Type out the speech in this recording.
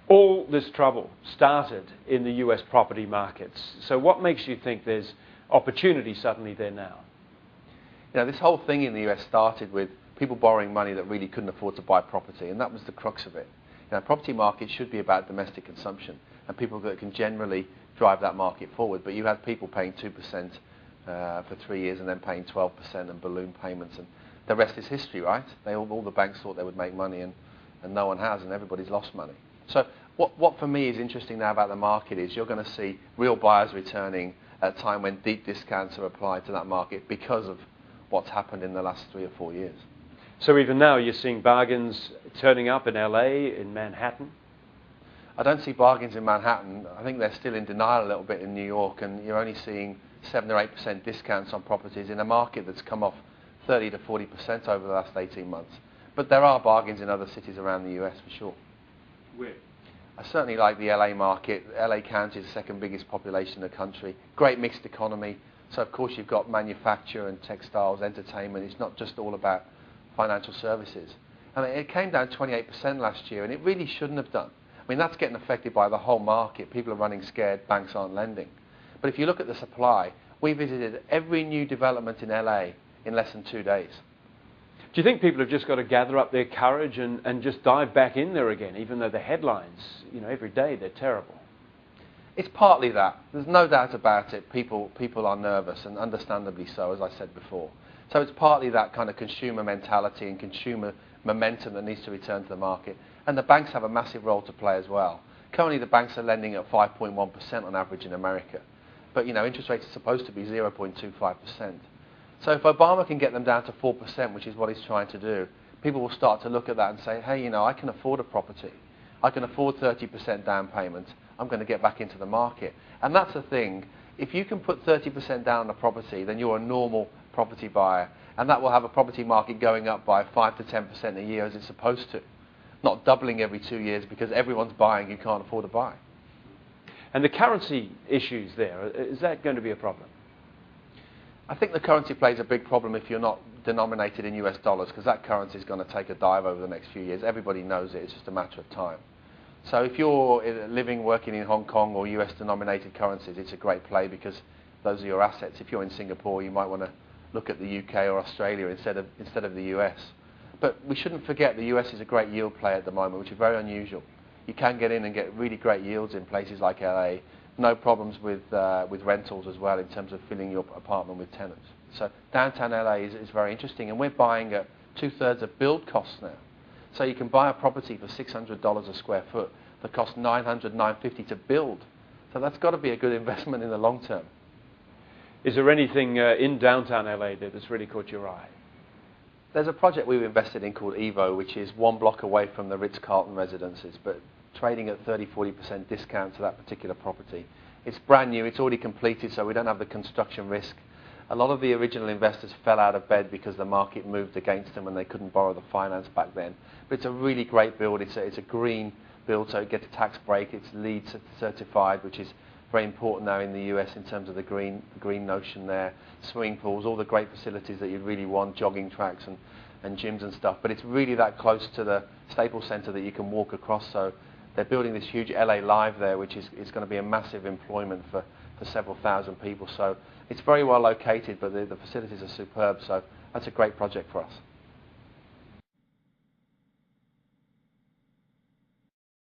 All this trouble started in the US property markets. So what makes you think there's opportunity suddenly there now? You know, this whole thing in the US started with people borrowing money that really couldn't afford to buy property, and that was the crux of it. You know, property market should be about domestic consumption and people that can generally drive that market forward. But you had people paying 2% for 3 years and then paying 12% and balloon payments, and the rest is history, right? All the banks thought they would make money, and no one has, and everybody's lost money. So what for me is interesting now about the market is you're going to see real buyers returning at a time when deep discounts are applied to that market because of what's happened in the last 3 or 4 years. So even now you're seeing bargains turning up in LA, in Manhattan? I don't see bargains in Manhattan. I think they're still in denial a little bit in New York, and you're only seeing 7 or 8% discounts on properties in a market that's come off 30 to 40% over the last 18 months. But there are bargains in other cities around the US for sure. Where? I certainly like the LA market. LA County is the second biggest population in the country. Great mixed economy. So of course you've got manufacture and textiles, entertainment. It's not just all about financial services. I mean, it came down 28% last year, and it really shouldn't have done. I mean, that's getting affected by the whole market. People are running scared. Banks aren't lending. But if you look at the supply, we visited every new development in LA in less than 2 days. Do you think people have just got to gather up their courage and just dive back in there again, even though the headlines, you know, every day they're terrible? It's partly that. There's no doubt about it. People are nervous, and understandably so, as I said before. So it's partly that kind of consumer mentality and consumer momentum that needs to return to the market. And the banks have a massive role to play as well. Currently, the banks are lending at 5.1% on average in America. But, you know, interest rates are supposed to be 0.25%. So if Obama can get them down to 4%, which is what he's trying to do, people will start to look at that and say, hey, you know, I can afford a property. I can afford 30% down payment. I'm going to get back into the market. And that's the thing. If you can put 30% down on a property, then you're a normal property buyer. And that will have a property market going up by 5 to 10% a year as it's supposed to. Not doubling every 2 years because everyone's buying, you can't afford to buy. And the currency issues there, is that going to be a problem? I think the currency plays a big problem if you're not denominated in US dollars, because that currency is going to take a dive over the next few years. Everybody knows it. It's just a matter of time. So if you're living, working in Hong Kong or US denominated currencies, it's a great play because those are your assets. If you're in Singapore, you might want to look at the UK or Australia instead of the US. But we shouldn't forget the US is a great yield play at the moment, which is very unusual. You can get in and get really great yields in places like LA. No problems with rentals as well in terms of filling your apartment with tenants. So downtown LA is very interesting, and we're buying at 2/3 of build costs now. So you can buy a property for $600 a square foot that costs $900, $950 to build. So that's got to be a good investment in the long term. Is there anything in downtown LA that's really caught your eye? There's a project we've invested in called Evo, which is 1 block away from the Ritz-Carlton residences, but trading at 30-40% discount to that particular property. It's brand new, it's already completed, so we don't have the construction risk. A lot of the original investors fell out of bed because the market moved against them and they couldn't borrow the finance back then. But it's a really great build. It's a green build, so it gets a tax break. It's LEED certified, which is very important now in the US in terms of the green notion there. Swimming pools, all the great facilities that you'd really want, jogging tracks and gyms and stuff. But it's really that close to the Staples Center that you can walk across. So they're building this huge LA Live there, which is going to be a massive employment for several thousand people. So it's very well located, but the facilities are superb. So that's a great project for us.